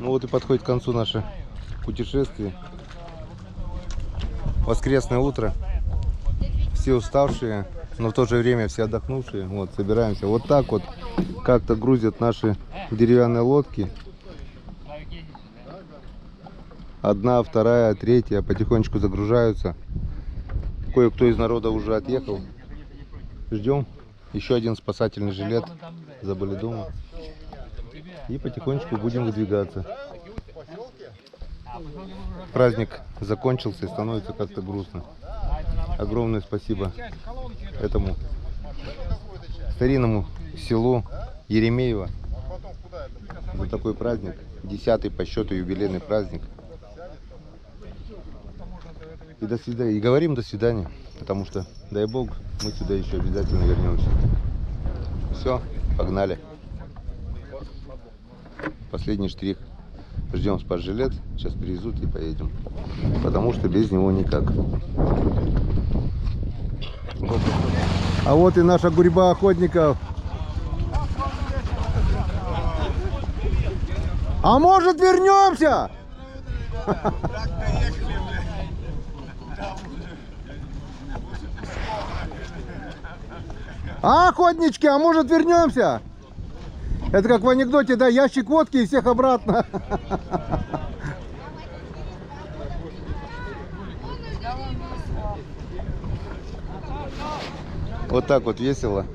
Ну вот и подходит к концу наше путешествие. Воскресное утро. Все уставшие, но в то же время все отдохнувшие. Вот, собираемся. Вот так вот как-то грузят наши деревянные лодки. Одна, вторая, третья потихонечку загружаются. Кое-кто из народа уже отъехал. Ждем. Еще один спасательный жилет. Забыли дома. И потихонечку будем выдвигаться. Праздник закончился и становится как-то грустно. Огромное спасибо этому старинному селу Еремеево за такой праздник. 10-й по счету юбилейный праздник. И до свидания. И говорим до свидания, потому что, дай бог, мы сюда еще обязательно вернемся. Все, погнали. Последний штрих. Ждем спас-жилет. Сейчас привезут и поедем. Потому что без него никак. А вот и наша гурьба охотников. А может вернемся? А, охотнички, а может вернемся? Это как в анекдоте, да, ящик водки и всех обратно. Вот так вот весело.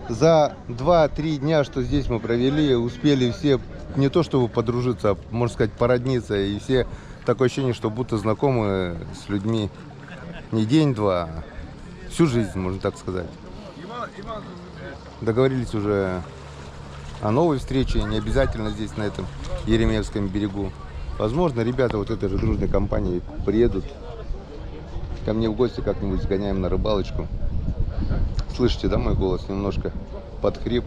За 2-3 дня, что здесь мы провели, успели все не то чтобы подружиться, а, можно сказать, породниться. И все такое ощущение, что будто знакомы с людьми не день-два, а всю жизнь, можно так сказать. Договорились уже о новой встрече, не обязательно здесь, на этом Еремеевском берегу. Возможно, ребята вот этой же дружной компании приедут ко мне в гости, как-нибудь сгоняем на рыбалочку. Слышите, да, мой голос немножко подхрип.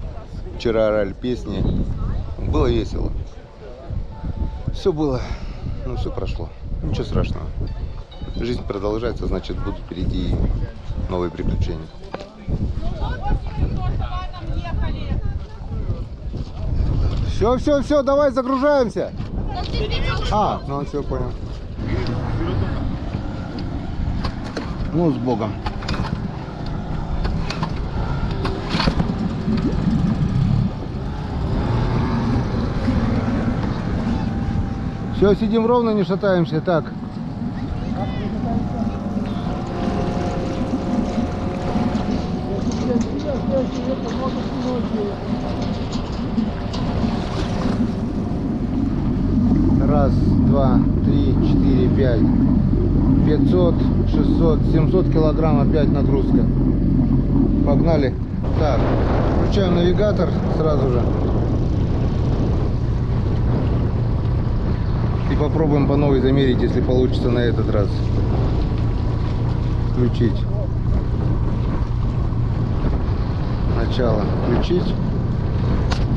Вчера орали песни. Было весело. Все было, ну все прошло. Ничего страшного. Жизнь продолжается, значит, будут впереди новые приключения. Все, давай загружаемся. А, ну все, понял. Ну, с Богом. Все, сидим ровно, не шатаемся. Так. Раз, два, три, четыре, 5. 500, 600, 700 килограмм опять нагрузка. Погнали. Так, включаем навигатор сразу же. И попробуем по новой замерить, если получится на этот раз. Включить. Начало. Включить.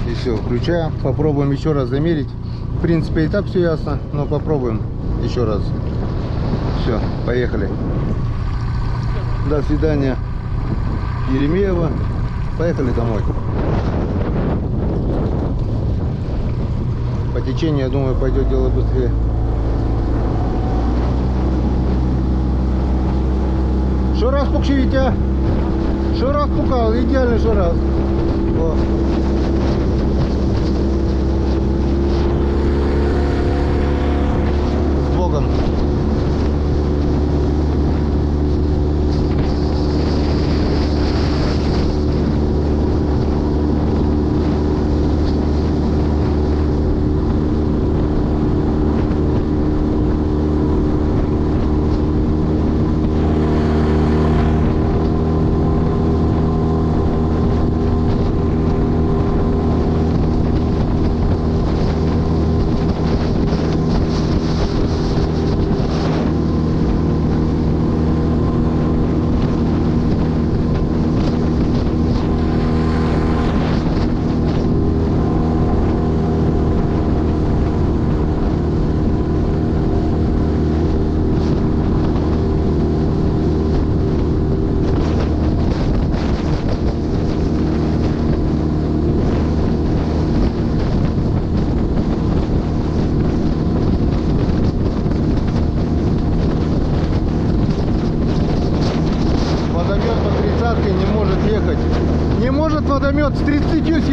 И все, включаем. Попробуем еще раз замерить. В принципе, и так все ясно, но попробуем еще раз. Все, поехали. До свидания, Еремеево. Поехали домой. По течению, я думаю, пойдет дело быстрее. Что раз покшивите? Что раз пукал? Идеально, что раз. О. С Богом.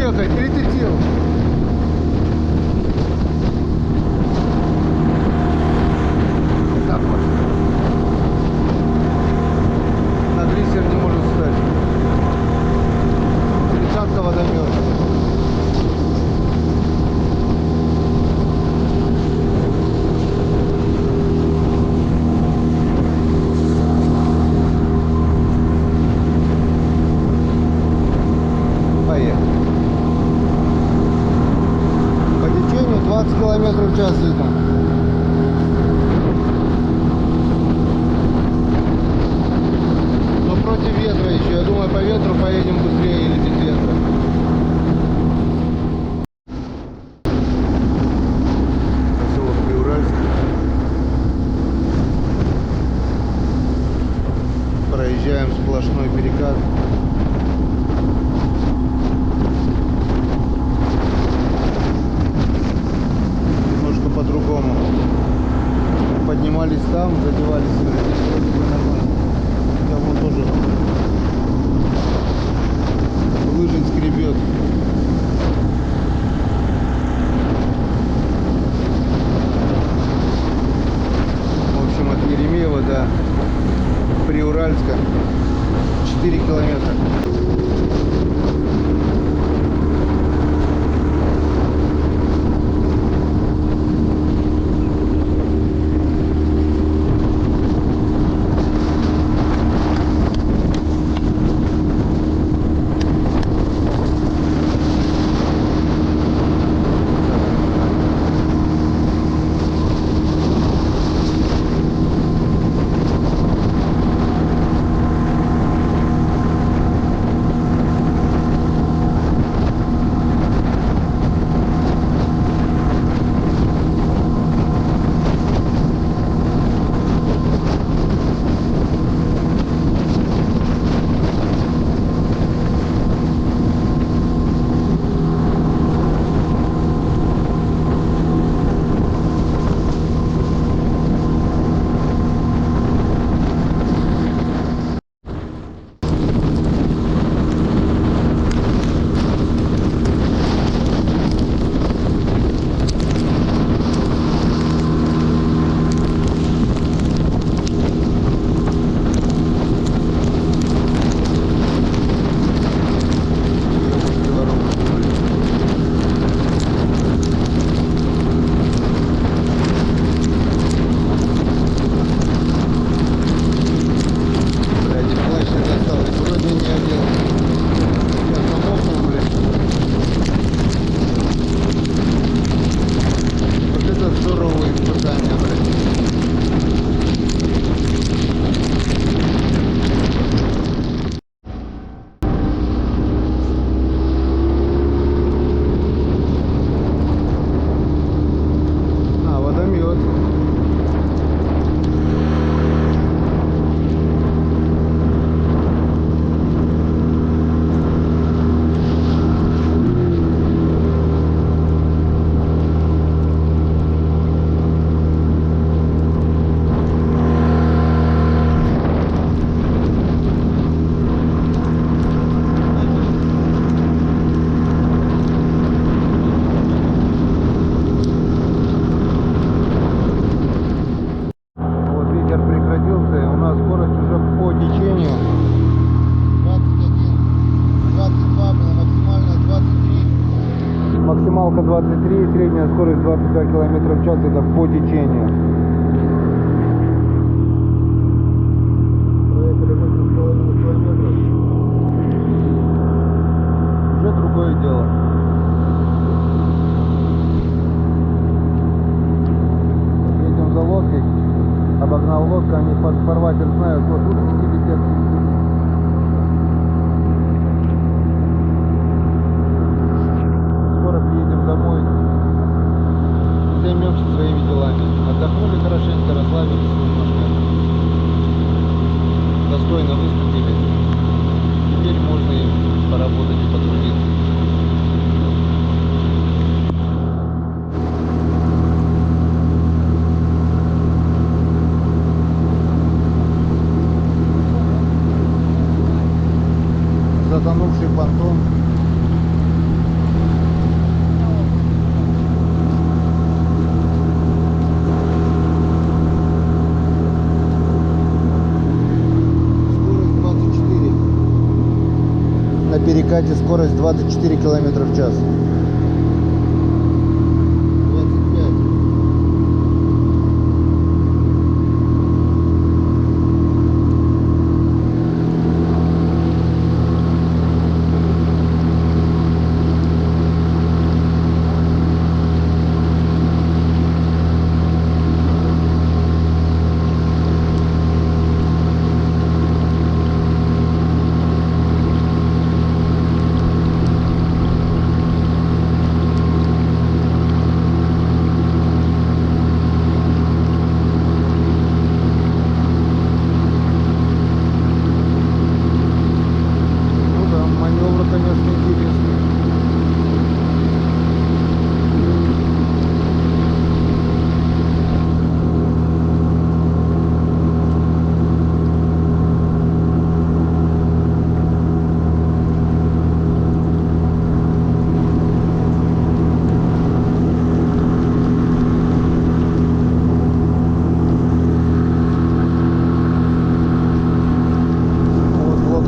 ехать, или ты сел? Так вот. На глиссер не может встать. Пересадка водомет. По течению 20 километров в час едем. Но против ветра еще. Я думаю, по ветру поедем быстрее или без ветра. Поселок Приуральск. Проезжаем сплошной перекат. По-другому. Поднимались там, задевались здесь нормально. Там он тоже лыжей скребет. В общем, от Еремеева до Приуральска 4 километра. Максималка 23, средняя скорость 22 км в час, это по течению. Проехали 8,5 километров. Уже другое дело. Едем за лодкой, обогнал лодку, они под фарватер знают, вот тут 50. Домой, займемся своими делами. Отдохнули хорошенько, расслабились немножко, достойно выступили. Теперь можно и поработать и потрудиться. Затонувший понтон. перекате скорость 24 км в час. 25.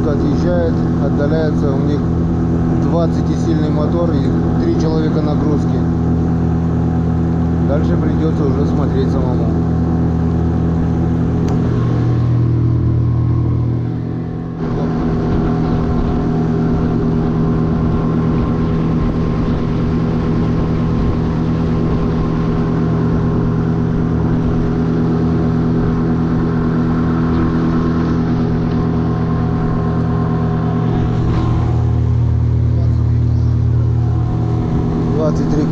Отъезжает, отдаляется, у них 20-сильный мотор и 3 человека нагрузки. Дальше придется уже смотреть самому.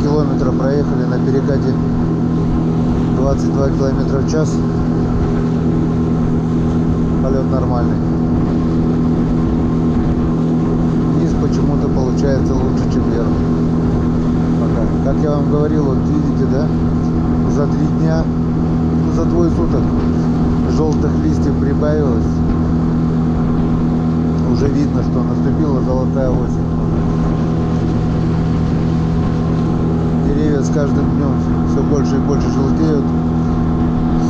Километра проехали на перекате 22 километра в час. Полет нормальный. Вниз почему-то получается лучше, чем вверх. Пока. Как я вам говорил, вот видите, да, за 3 дня, за двое суток желтых листьев прибавилось. Уже видно, что наступила золотая осень. Деревья с каждым днем все больше и больше желтеют.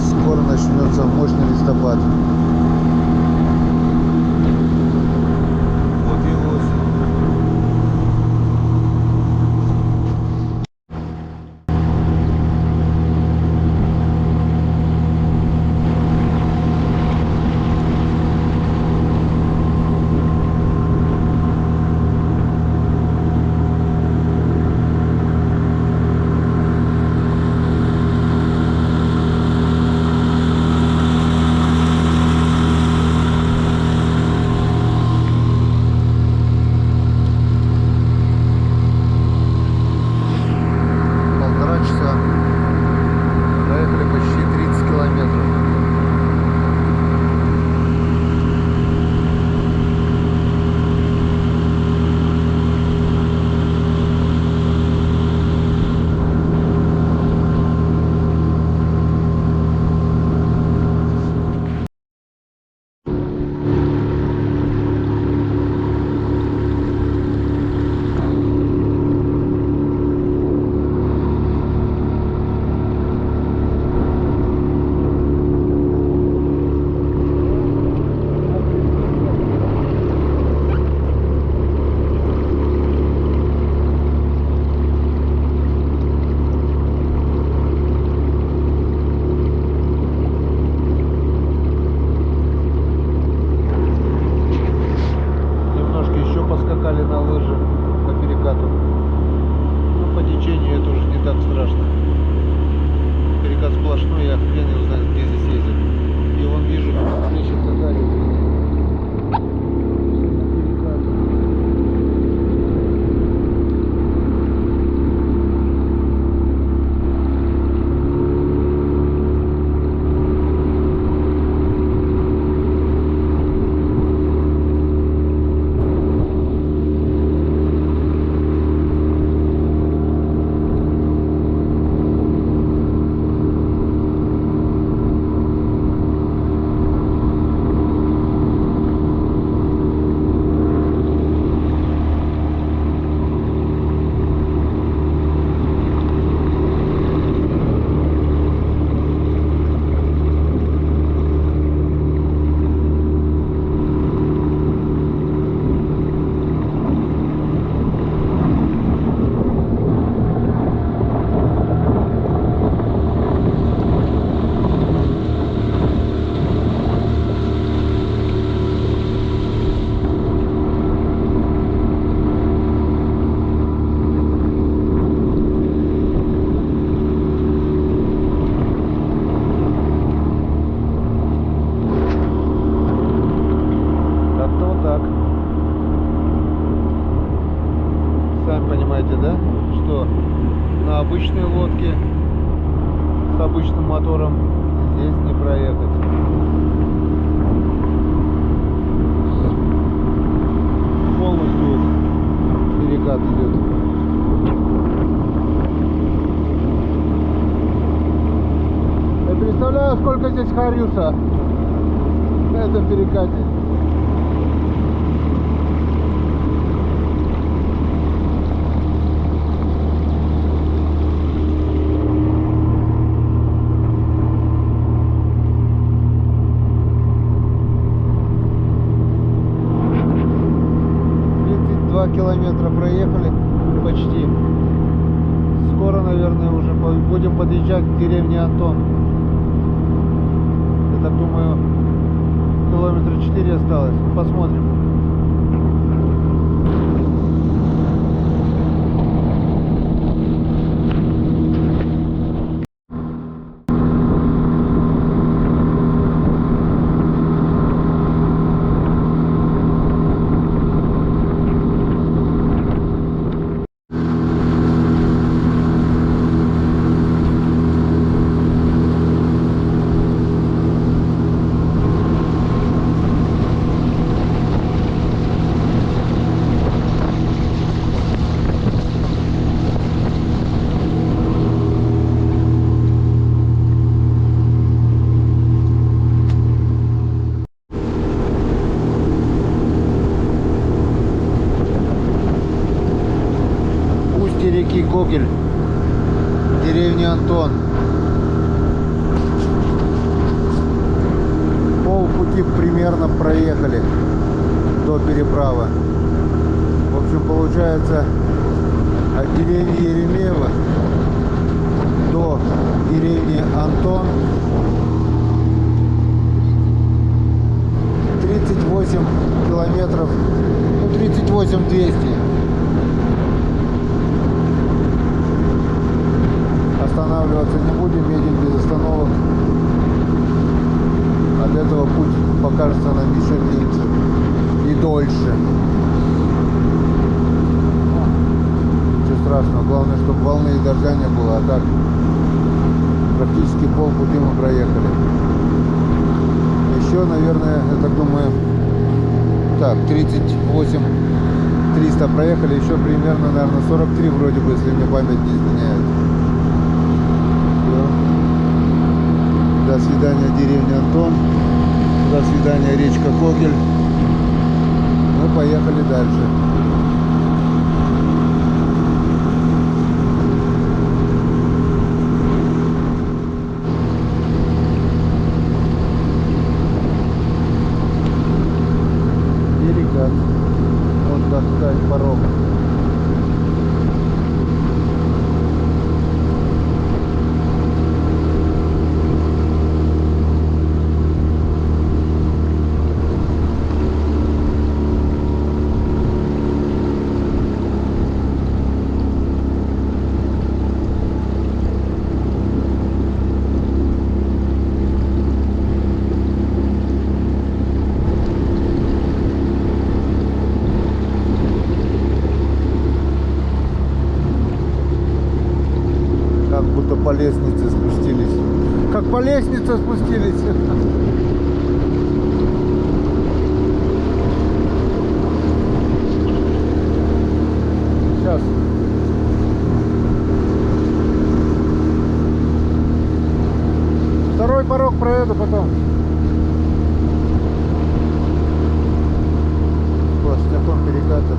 Скоро начнется мощный листопад. Вот и осень. что на обычной лодке с обычным мотором здесь не проехать. Полностью перекат идет. Я представляю, сколько здесь Хариуса на этом перекате. Километра проехали почти. Скоро, наверное, уже будем подъезжать к деревне Антон. Я так думаю, километра 4 осталось. Посмотрим. Реки Когель, деревня Антон. Полпути примерно проехали до переправы. В общем, получается, от деревни Еремеево до деревни Антон 38 километров, ну 38 200. Останавливаться не будем, едем без остановок. От этого путь покажется нам еще меньше и дольше. Ничего страшного, главное, чтобы волны и дождя не было, а так практически полпути мы проехали. Еще, наверное, я так думаю, так, 38 300 проехали, еще примерно, наверное, 43 вроде бы, если мне память не изменяет. До свидания, деревня Антон. До свидания, речка Когель. Мы поехали дальше. Перекат. Вот, так сказать, порог. По лестнице спустились. Как по лестнице спустились. Сейчас. Второй порог проеду потом. После такого переката.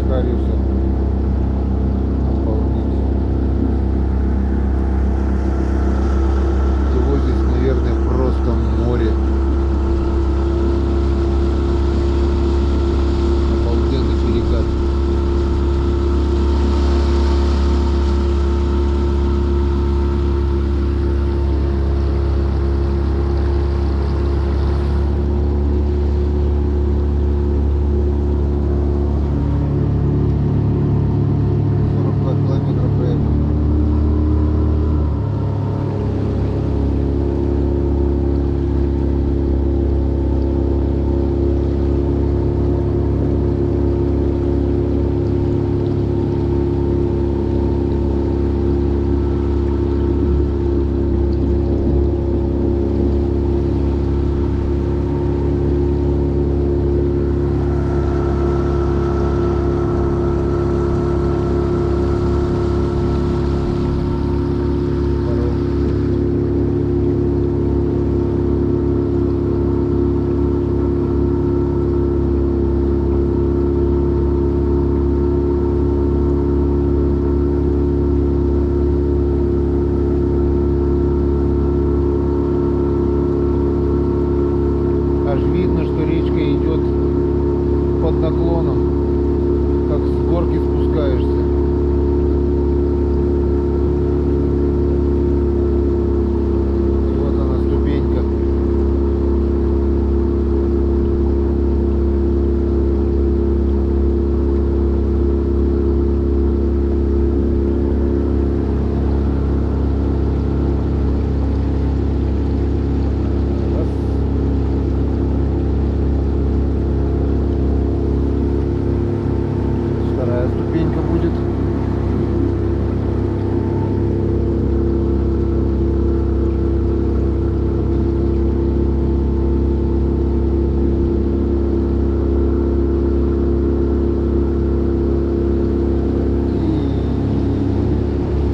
Хариуса. Обалдеть. Его здесь, наверное, просто море. Обалденный перекат. Аж видно, что речка идет под наклоном, как с горки спускаешься. И вот она, ступенька. Вторая ступенька будет.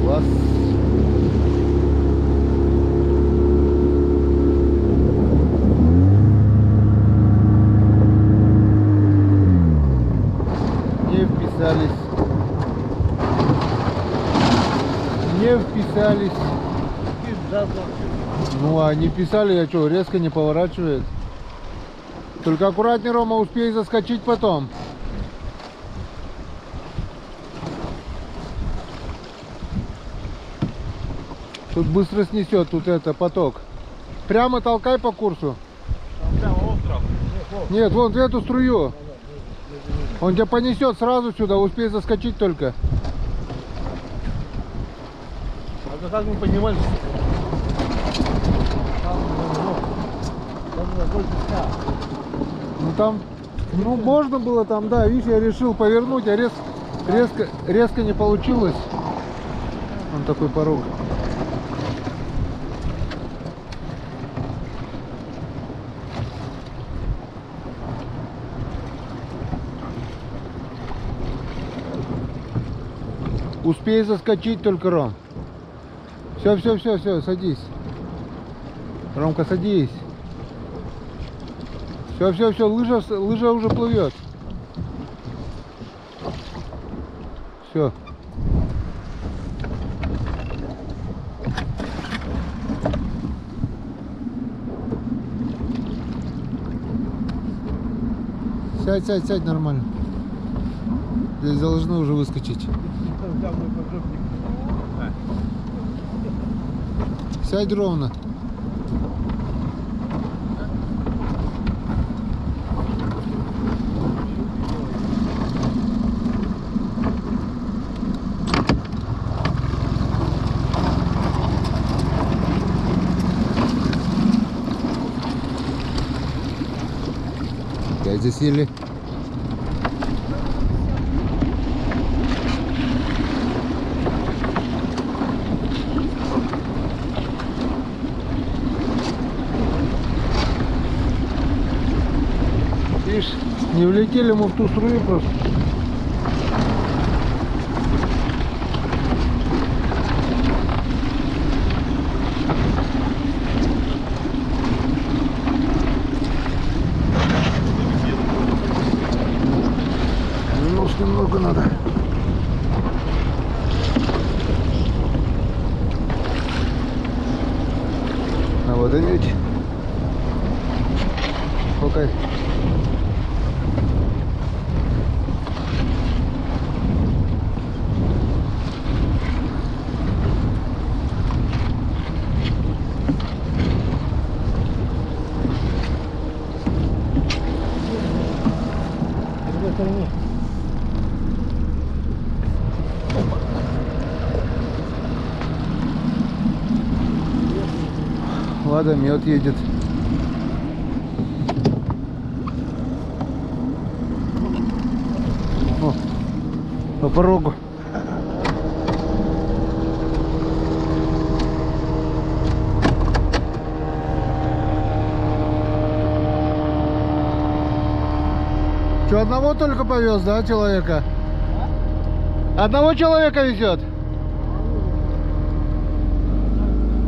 Класс. Не вписались. Не вписались. Ну а не вписали, я что, резко не поворачивает? Только аккуратнее, Рома, успей заскочить потом. Тут быстро снесет, тут это поток. Прямо толкай по курсу. Прямо остров. Нет, вон в эту струю. Он тебя понесет сразу сюда, успей заскочить только. А как мы поднимались? Ну там, ну можно было там, да, видишь, я решил повернуть, а резко не получилось. Он такой порог. Успей заскочить только, Ром. Все, садись. Ромка, садись. Все, лыжа уже плывет. Все. Сядь нормально. Здесь должны уже выскочить. Сядь ровно. Опять засели. Видишь, не влетели мы в ту струю просто. Немного надо. остановкой. Водомет едет. О, по порогу. Что, одного только повез, да, человека? Одного человека везет?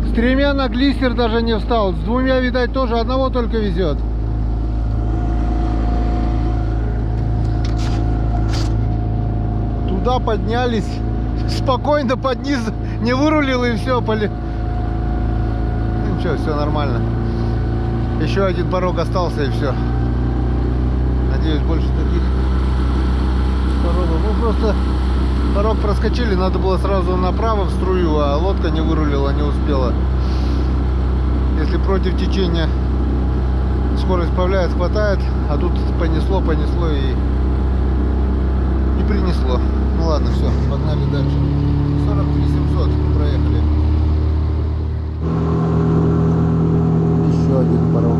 С тремя на глиссер даже не встал. С двумя, видать, тоже одного только везет. Туда поднялись. Спокойно под низ не вырулил и все. Ну ничего, все нормально. Еще один порог остался и все. Надеюсь, больше таких порогов. Ну просто порог проскочили, надо было сразу направо в струю, а лодка не вырулила, не успела. Если против течения скорость сбавляет, хватает, а тут понесло и принесло. Ну ладно, все, погнали дальше. 43 700 проехали. Еще один порог.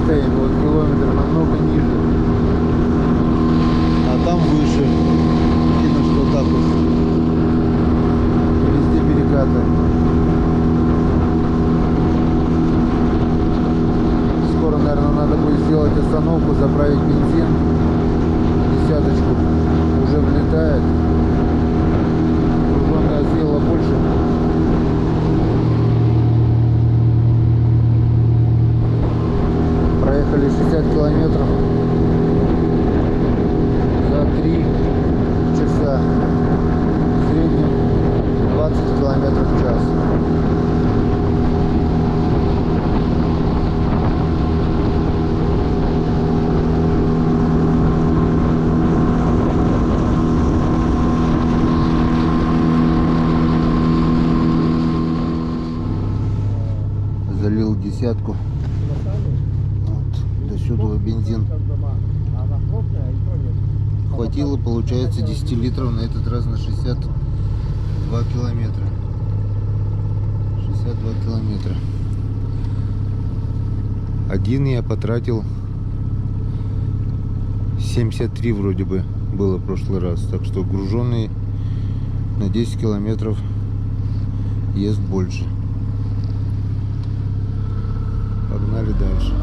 стоим, вот километр намного ниже, а там выше. Видно, что так вот везде перекаты. Скоро, наверное, надо будет сделать остановку, заправить бензин. Десяточку уже влетает. Груженная съела больше. Проехали 60 километров за 3 часа. В среднем 20 километров в час. Залил десятку. Вот, до сюда бензин. Хватило, получается, 10 литров на этот раз на 62 километра. 62 километра. Один я потратил 73 вроде бы было в прошлый раз. Так что груженный на 10 километров ест больше. Погнали дальше.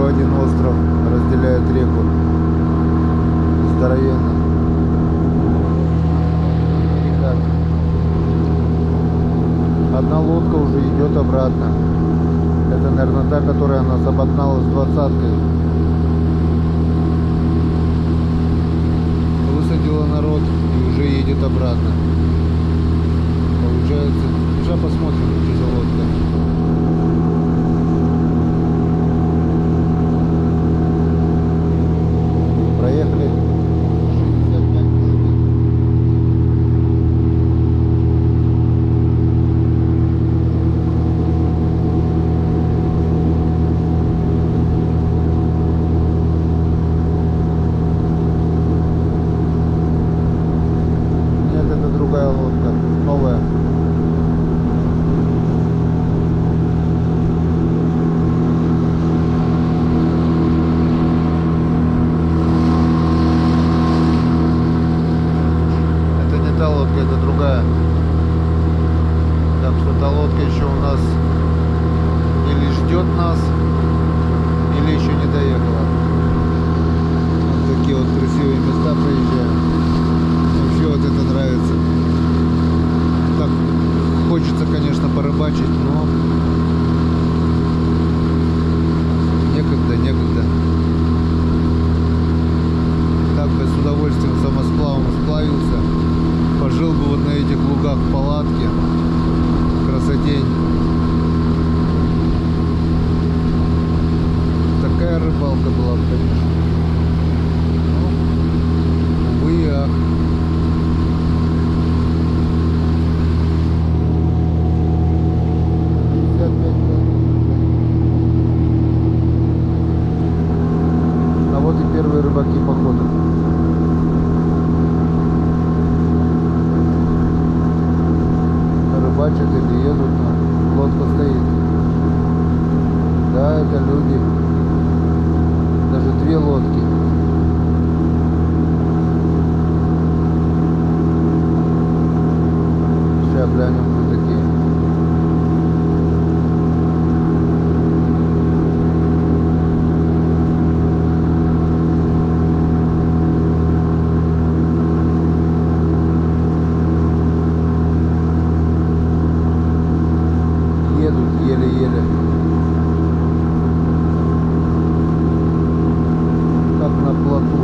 Один остров разделяет реку. Здоровенно. Перекат. Одна лодка уже идет обратно. Это, наверное, та, которая нас обогнала с 20-кой. Высадила народ и уже едет обратно. Получается, сейчас посмотрим, что за лодка. Проехали 65 километров. Нет, это другая лодка, новая. Лодка, это другая. Так что та лодка еще у нас или ждет нас, или еще не доехала. Вот такие вот красивые места проезжаем. Вообще вот это нравится. Так хочется, конечно, порыбачить, но некогда. Так бы с удовольствием самосплавом сплавился. Пожил бы вот на этих лугах в палатке. Красотень. Такая рыбалка была бы, конечно. Но, увы и ах. А вот и первые рыбаки походу. Рыбачат или едут, но лодка стоит. Да, это люди. Даже две лодки. Сейчас глянем, кто такие. Еле-еле. Как на плоту.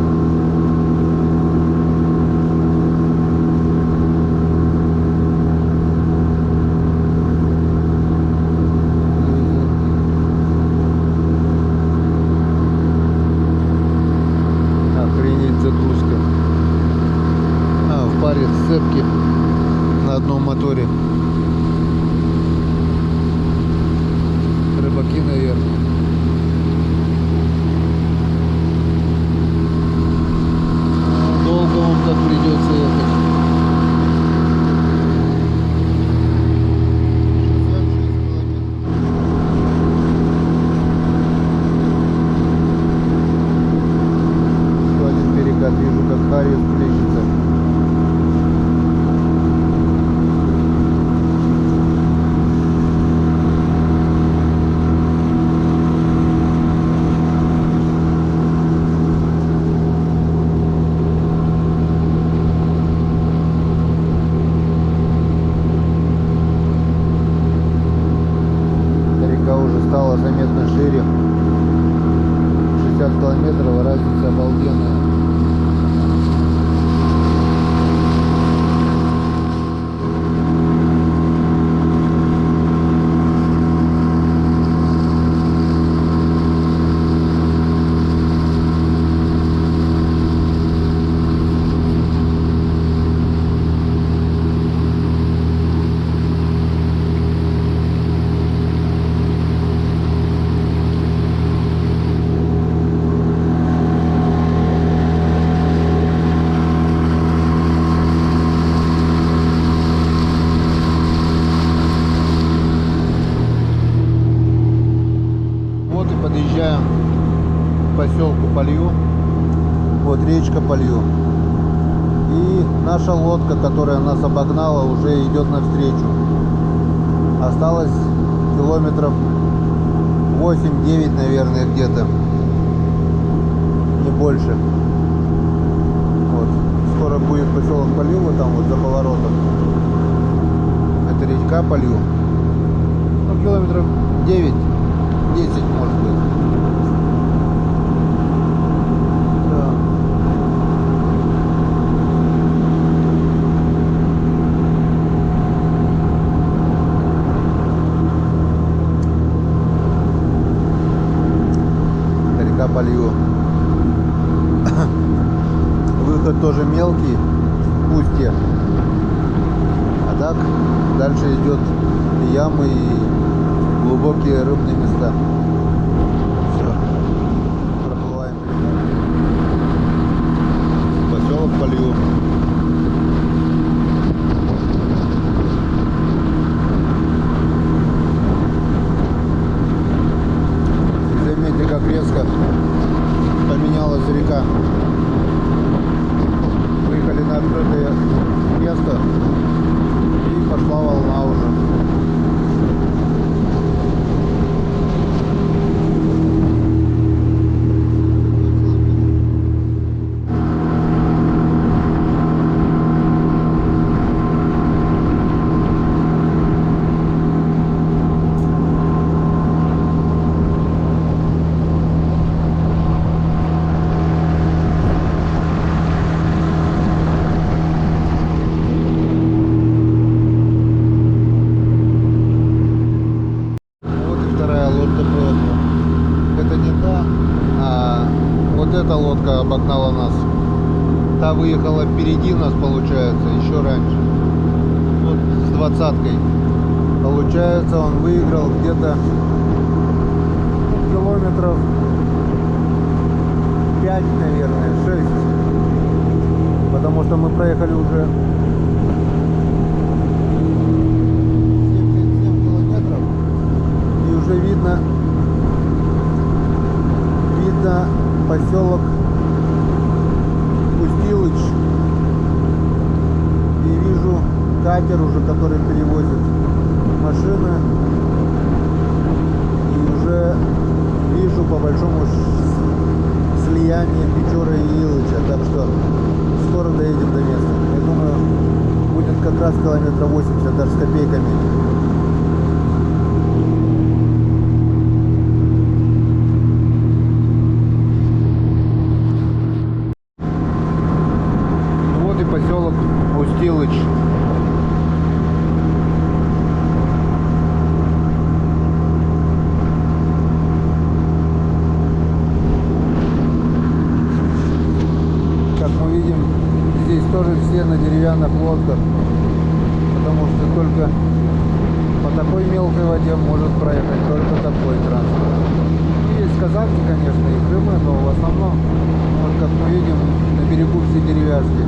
моторе. Рыбаки, наверное. Долго вам так придется ехать. Еще один перекат. Вижу, как Хариус плещется. Уже стало заметно шире. 60 километров, разница обалденная. Подъезжаем к поселку Полью. Вот речка Полью. И наша лодка, которая нас обогнала, уже идет навстречу. Осталось километров 8-9, наверное, где-то. Не больше. Вот. Скоро будет поселок Полью, вот там вот за поворотом. Это речка Полью. Ну, километров 9. 10, может быть. Да. Река Полью. Выход тоже мелкий, в устье. А так дальше идет ямы и глубокие рыбные места. Все. Проплываем. Поселок Полью. И заметьте, как резко поменялась река. Выехали на открытое место и пошла волна уже. Эта лодка обогнала нас. Та выехала впереди нас, получается, еще раньше. Вот с 20-кой. Получается, он выиграл где-то километров 5, наверное, 6. Потому что мы проехали уже 77 километров. И уже видно поселок Пустилыч. И вижу катер уже, который перевозит машины. И уже вижу по большому слияние Печоры и Илыча. Так что скоро доедем до места. Я думаю, будет как раз километра 80, даже с копейками. Поселок Устилыч. Как мы видим, здесь тоже все на деревянных лодках, потому что только по такой мелкой воде может проехать только такой транспорт. Ну, есть казанки, конечно, и Крымы, но в основном, вот как мы видим, на берегу все деревяшки.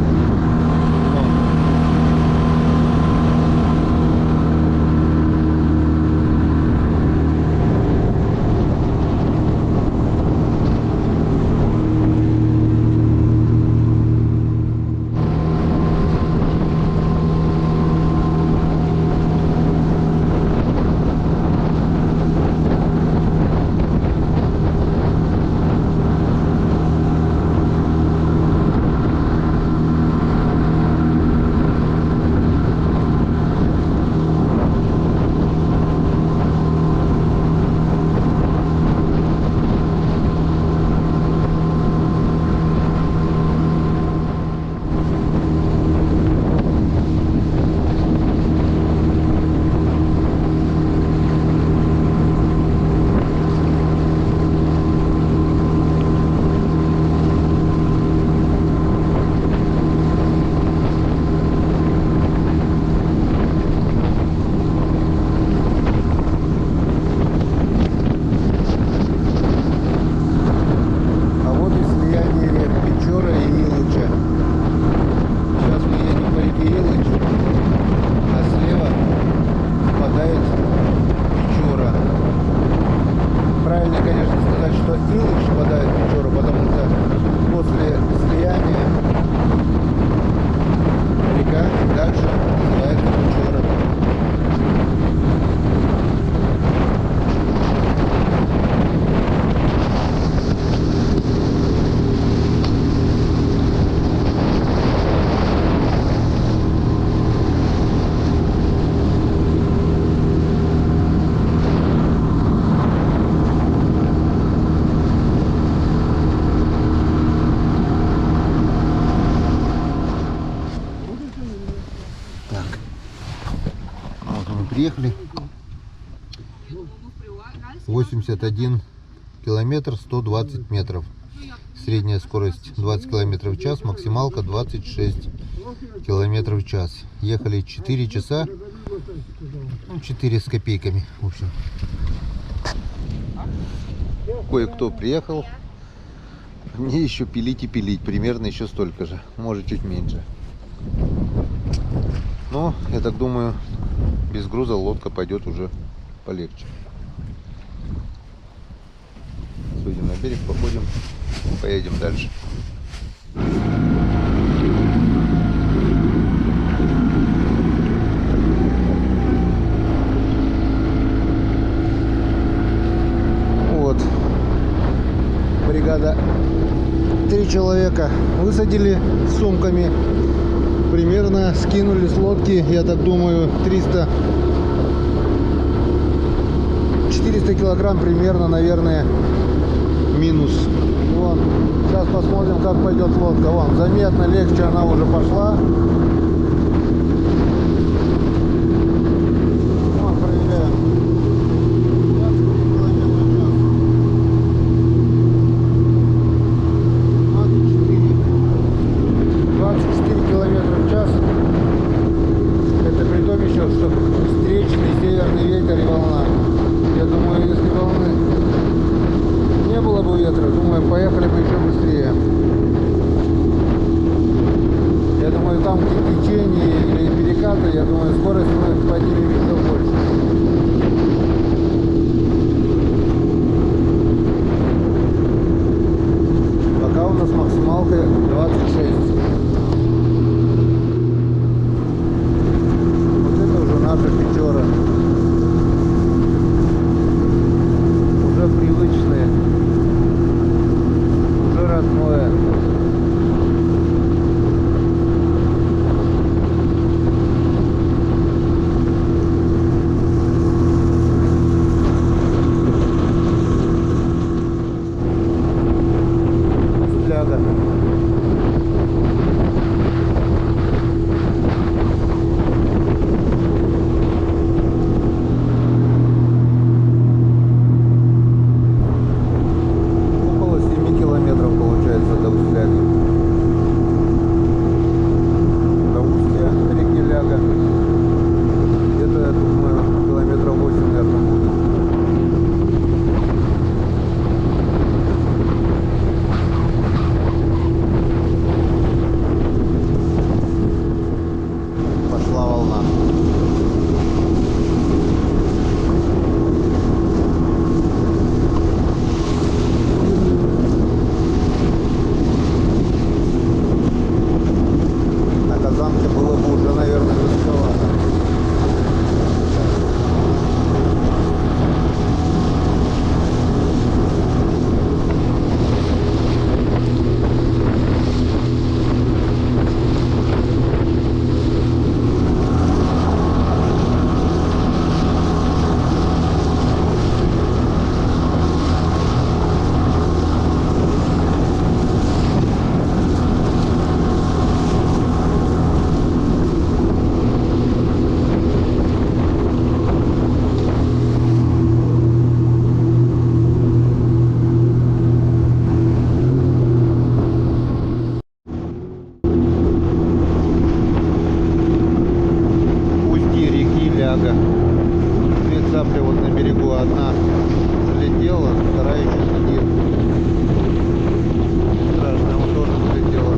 Приехали. 81 километр 120 метров. Средняя скорость 20 километров в час, максималка 26 километров в час. Ехали 4 часа, 4 с копейками, в общем. Кое-кто приехал. Мне еще пилить и пилить, примерно еще столько же, может чуть меньше. Но я так думаю, без груза лодка пойдет уже полегче. Выйдем на берег, походим, поедем дальше. Вот. Бригада. 3 человека высадили с сумками. Примерно скинули с лодки, я так думаю, 400 килограмм примерно, наверное, минус. Вон, сейчас посмотрим, как пойдет лодка. Вон, заметно легче она уже пошла. Вон, проверяем. 24 километра в час. Это при том еще, что встречный северный ветер и волна. Я думаю, если волны не было бы ветра, думаю, поехали бы еще быстрее. Я думаю, там где вот на берегу одна залетела, вторая еще сидит. Страшно, он тоже залетела.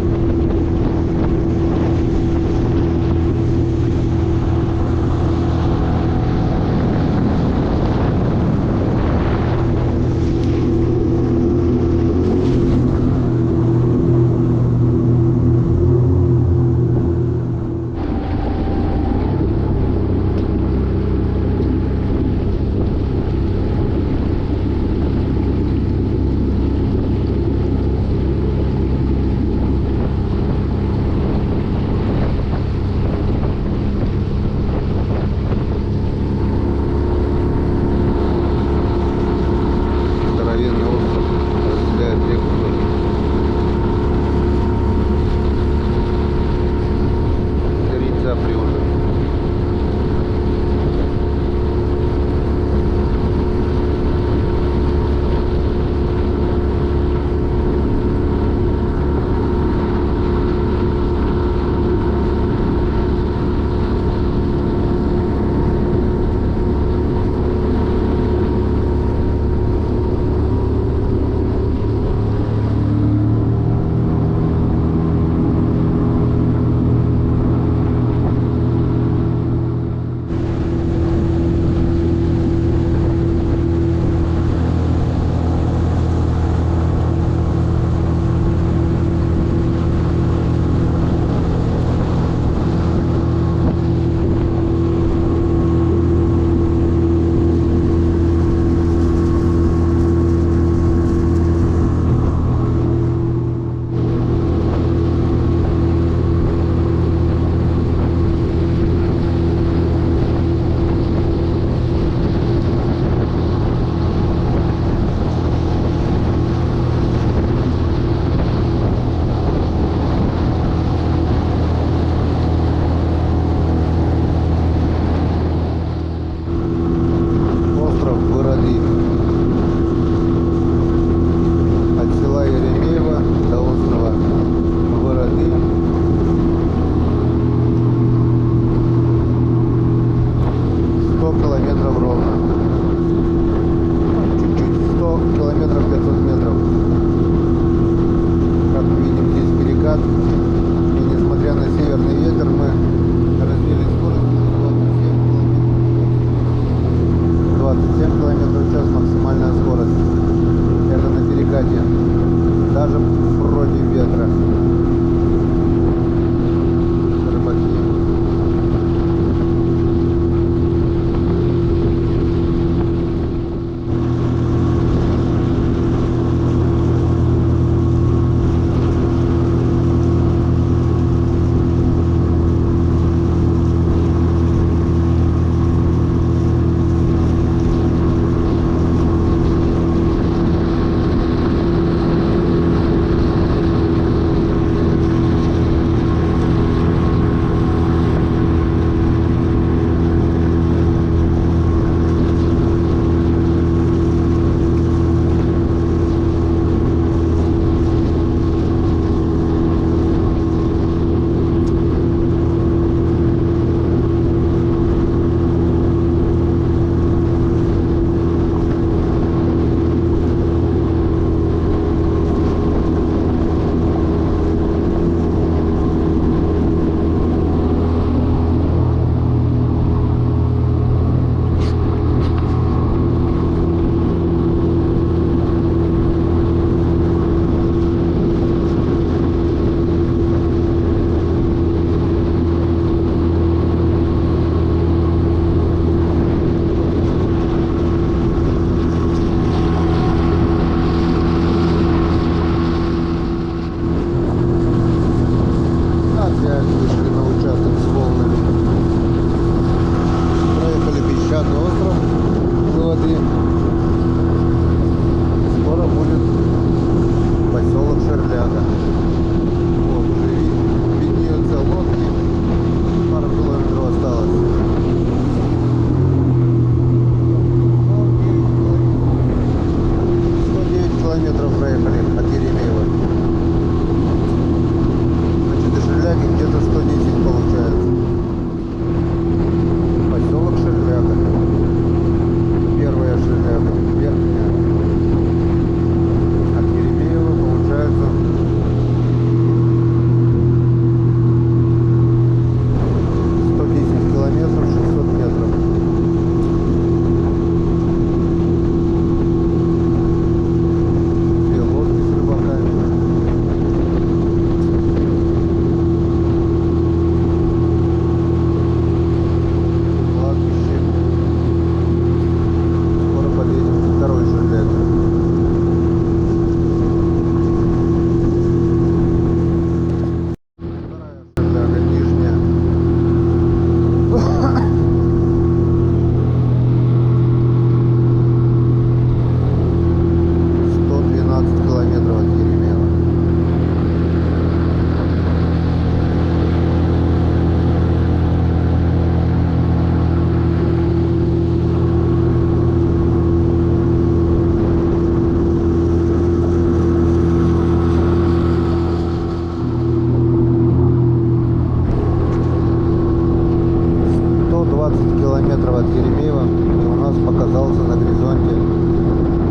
горизонте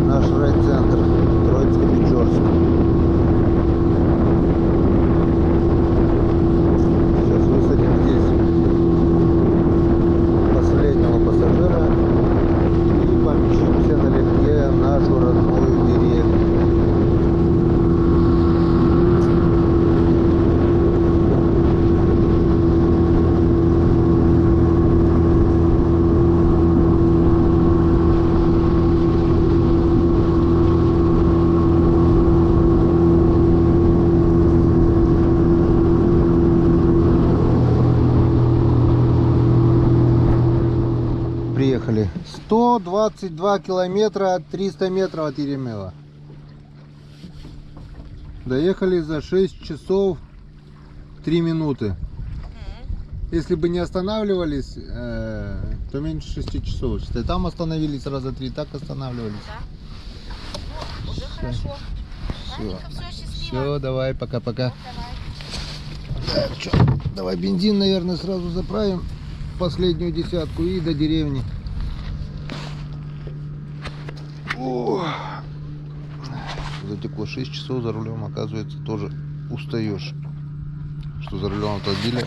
наш райцентр Троицко-Печорск. Сейчас высадим здесь последнего пассажира и помчимся налегке в нашу родную деревню. Приехали. 122 километра, 300 метров от Еремеева. Доехали за 6 часов 3 минуты. Если бы не останавливались, то меньше 6 часов. Считай, там остановились раза 3, так останавливались. Да. Уже хорошо. Все. Ладненько, все, счастливо. Все, давай, пока-пока. Давай. Так, что, давай бензин, наверное, сразу заправим. Последнюю десятку и до деревни. О, затекло 6 часов за рулем, оказывается, тоже устаешь. Что за рулем автомобиля,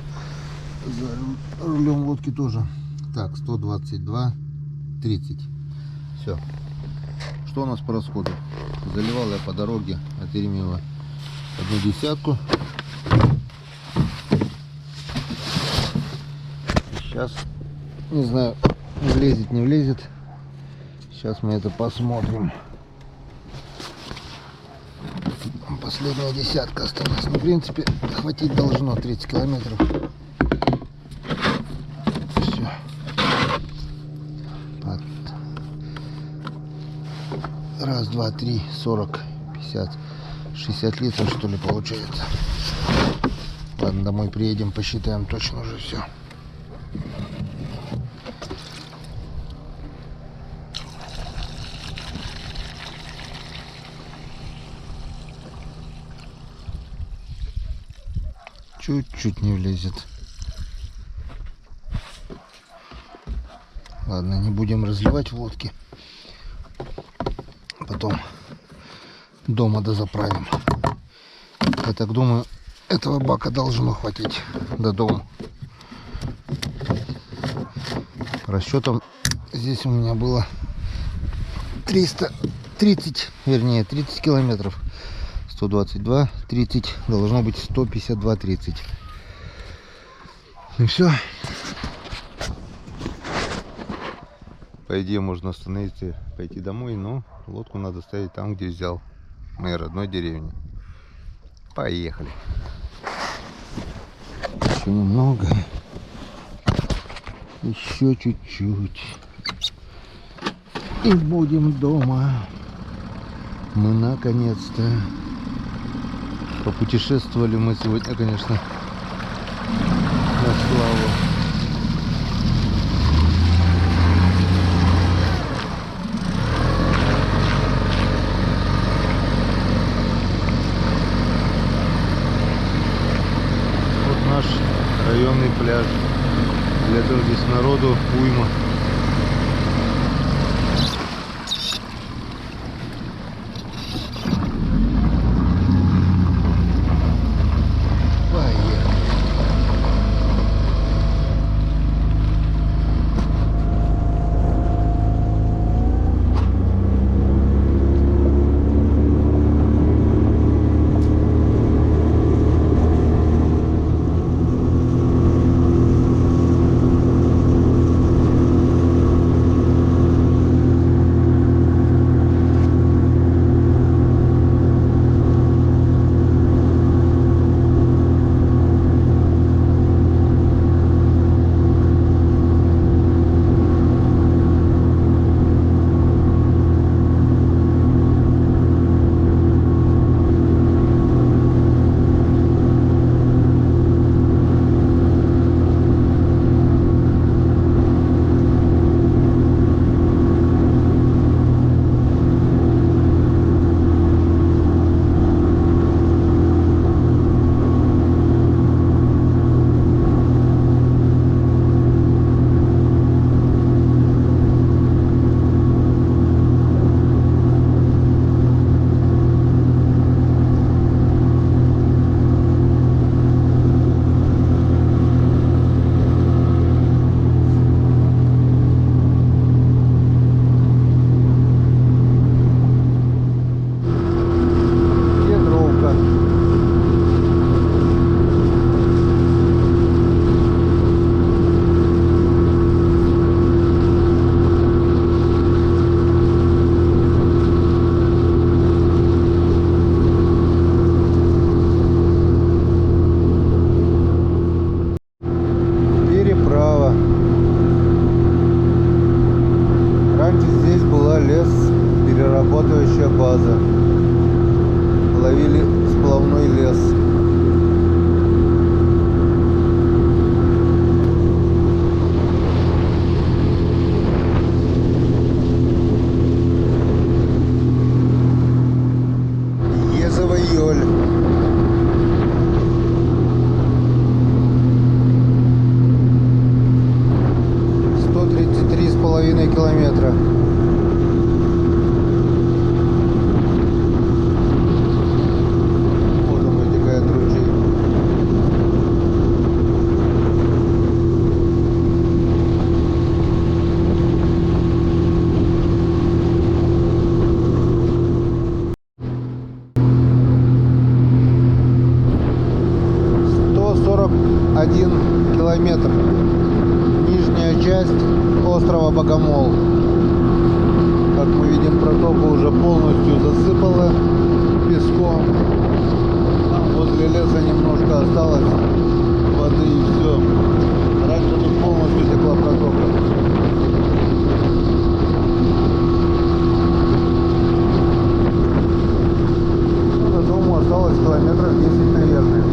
за рулем лодки тоже. Так, 122, 30. Все. Что у нас по расходу? Заливал я по дороге от Еремеева 1 десятку. Сейчас, не знаю, влезет, не влезет. Сейчас мы это посмотрим. Последняя десятка осталась. Ну, в принципе, хватить должно 30 километров. Все. Так. Раз, два, три, 40, 50, 60 литров, что ли, получается. Ладно, домой приедем, посчитаем точно уже все. Чуть-чуть не влезет. Ладно, не будем разливать в лодке. Потом дома дозаправим. Я так думаю, этого бака должно хватить до дома. Расчетом здесь у меня было 330, вернее 30 километров. 122, 30, должно быть 152, 30. И все. По идее можно остановиться, пойти домой, но лодку надо ставить там, где взял, в моей родной деревне. Поехали. Еще немного. Еще чуть-чуть. И будем дома. Мы наконец-то. Попутешествовали мы сегодня, конечно, на славу. Вот наш районный пляж. Летом здесь народу уйма. работающая база. Ловили сплавной лес. Езово Йоль. Километра. Вот он вытекает ручей. ...141 километр. Нижняя часть острова Богомол. Как мы видим, протоку уже полностью засыпало песком. Там возле леса немножко осталось воды и все. Раньше тут полностью текла протока. Ну, до дома осталось километров 10, наверное.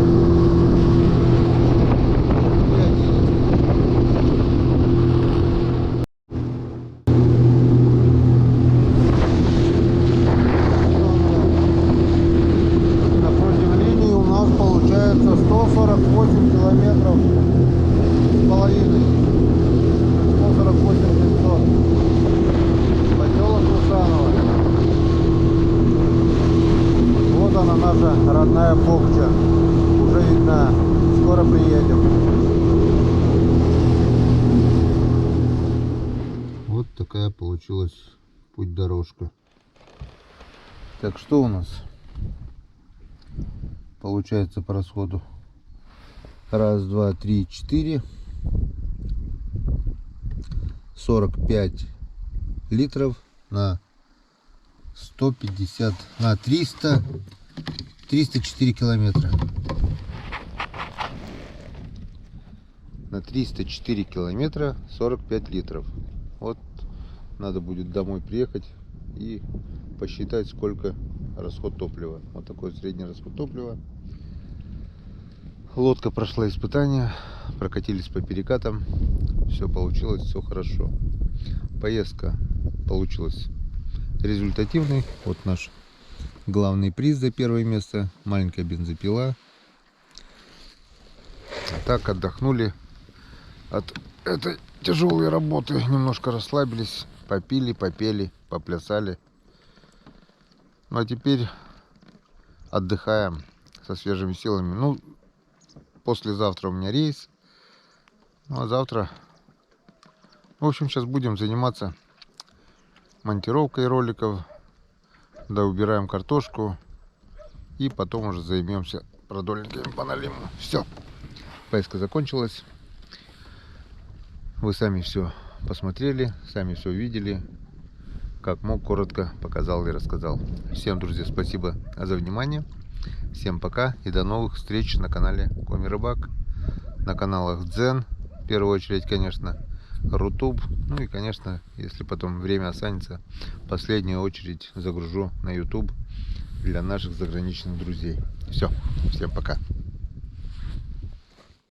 Получается 148 километров с половиной. 148 500. Поселок Русаново. Вот она, наша родная Богча. Уже видна. Скоро приедем. Вот такая получилась путь-дорожка. Так, что у нас? Получается по расходу 1, 2, 3, 4 45 литров на 150 на 304 километра. На 304 километра 45 литров. Вот надо будет домой приехать и посчитать, сколько расход топлива. Вот такой средний расход топлива. Лодка прошла испытания, прокатились по перекатам, все получилось, все хорошо. Поездка получилась результативной. Вот наш главный приз за первое место, маленькая бензопила. Так отдохнули от этой тяжелой работы, немножко расслабились, попили, попели, поплясали. Ну а теперь отдыхаем со свежими силами. Ну, послезавтра у меня рейс. Ну а завтра... В общем, сейчас будем заниматься монтировкой роликов. Да, убираем картошку. И потом уже займемся продольниками по налиму. Все. Поездка закончилась. Вы сами все посмотрели, сами все видели. Как мог, коротко показал и рассказал. Всем, друзья, спасибо за внимание. Всем пока и до новых встреч на канале Коми Рыбак. На каналах Дзен, в первую очередь, конечно, Рутуб. Ну и, конечно, если потом время останется, в последнюю очередь загружу на YouTube для наших заграничных друзей. Все, всем пока.